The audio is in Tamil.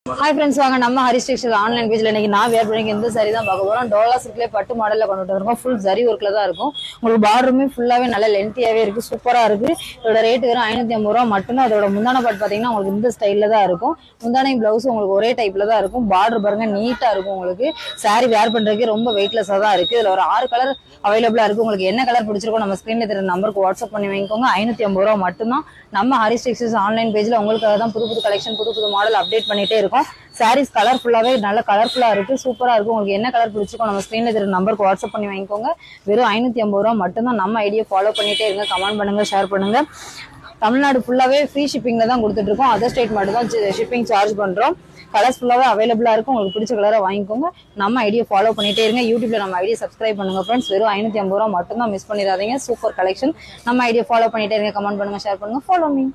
Hi friends, வாங்க நம்ம ஹரி டெக்ஸ்டைல் ஆன்லைன் பேஜ்ல இன்னைக்கு நான் வேர் பண்ணிக்க இந்த saree தான் பார்க்க போறோம். டோலா சில்க்ல பட்டு மாடல்ல கொண்டு வந்திருக்கோம். ஃபுல் ஜரி வர்க்ல தான் இருக்கும். உங்களுக்கு பார்டருமே ஃபுல்லாவே நல்ல லென்த்தியாவே இருக்கு. சூப்பரா இருக்கு. இதோட ரேட் வெறும் 550 ரூபாய் மட்டும் தான். அதோட முந்தான பாட் பாத்தீங்கன்னா உங்களுக்கு இந்த ஸ்டைல்ல தான் இருக்கும். முந்தானை பிளவுஸ் உங்களுக்கு ஒரே டைப்ல தான் இருக்கும். பார்டர் பாருங்க நீட்டா இருக்கும். உங்களுக்கு saree வேர் பண்றதுக்கு ரொம்ப வெயிட்லெஸ்ஸா தான் இருக்கு. இதுல ஒரு 6 கலர் அவைலபிளா இருக்கு. உங்களுக்கு என்ன கலர் பிடிச்சிருக்கோ நம்ம ஸ்கிரீன்ல தெரிய நம்பருக்கு வாட்ஸ்அப் பண்ணி வாங்கிக்கோங்க. 550 ரூபாய் மட்டும் தான். நம்ம ஹரி டெக்ஸ்டைல்ஸ் ஆன்லைன் பேஜ்ல உங்களுக்காக தான் புது கலெக்ஷன் புது மாடல் அப்டேட் பண்ணிட்டே இருக்கோம். சாரீஸ் கலர்ஃபுல்லாவே நல்ல கலர்ஃபுல்லா இருக்கு, சூப்பரா இருக்கு. உங்களுக்கு என்ன கலர் பிடிச்சிருக்கோ நம்ம ஸ்கிரீன்ல தெரிய நம்பருக்கு வாட்ஸ்அப் பண்ணி வாங்கிக்கோங்க. வெறும் 550 ரூபாய் மட்டும் தான். நம்ம ஐடியா ஃபாலோ பண்ணிட்டே இருங்க, கமெண்ட் பண்ணுங்க, ஷேர் பண்ணுங்க. தமிழ்நாடு ஃபுல்லாவே ஃப்ரீ ஷிப்பிங்ல தான் கொடுத்துட்டு இருக்கோம். அதர் ஸ்டேட் மட்டும் தான் ஷிப்பிங் சார்ஜ் பண்றோம். கலர்ஸ் ஃபுல்லாவே அவைலபிளா இருக்கும். உங்களுக்கு பிடிச்ச கலரை வாங்கிக்கோங்க. நம்ம ஐடியா ஃபாலோ பண்ணிட்டே இருங்க. யூடியூப்ல நம்ம ஐடியா சப்ஸ்கிரைப் பண்ணுங்க ஃப்ரெண்ட்ஸ். வெறும் 550 ரூபாய் மட்டும் தான். மிஸ் பண்ணிடாதீங்க. Super collection. நம்ம ஐடியா ஃபாலோ பண்ணிட்டே இருங்க, கமெண்ட் பண்ணுங்க, ஷேர் பண்ணுங்க. Follow me.